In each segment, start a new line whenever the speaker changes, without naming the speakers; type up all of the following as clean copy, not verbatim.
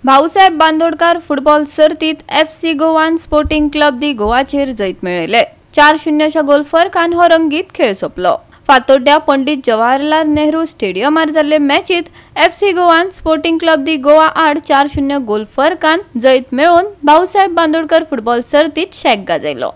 Bhausaheb Bandodkar football सर्तीत FC गोवान sporting club दी गोवाचेर जैत मेळयले। 4-0 अशा गोल फरकान हो रंगीत खेळ सोपलो। फातोड्ड्या पंडित जवाहरलाल नेहरू स्टेडियमार जाल्ले मॅचीत FC गोवान स्पोर्टिंग क्लब दी गोवा आड 4-0 गोल फरकान जैत मेळोवन भाऊसाहेब बांदोडकर फुटबॉल सर्तीत शेक गाजयलो।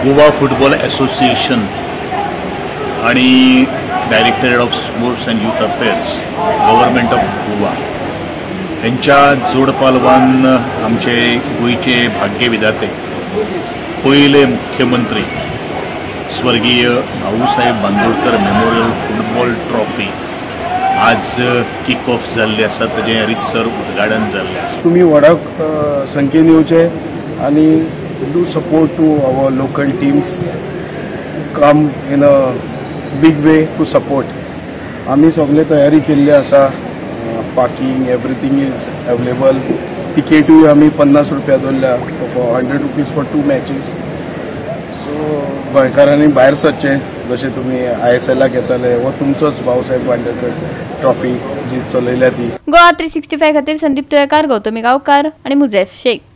गोवा फुटबॉल असोसिएशन आणि directorate of sports and youth affairs government of Goa यांच्या जोड पालवान आमचे गोयचे भाग्यविधाते पहिले मुख्यमंत्री स्वर्गीय Bhausaheb Bandodkar memorial football trophy आज किक ऑफ जाल्ली आसा। ताजें रितसर उद्घाटन जाल्लें आसा।
तुम्ही व्हडा संख्येन येवचे आणि do support to our local teams, come in a big way to support. आम्ही सगळे तयारी केल्ली आसा। Parking everything is available. तिकेटूय आम्ही 50 रुपया दवरल्या for 100 rupees for 2 matches. So गोंयकारांनी भायर सरचे जशें तुमी ISL येताले वो तुमचोच भाऊसाहेब बांदोडकर ट्रॉफी जी चलयल्या ती।
गोवा 365 खातीर संदीप तुयेकार, गौतमी गांवकार आणि मुझेफ शेख।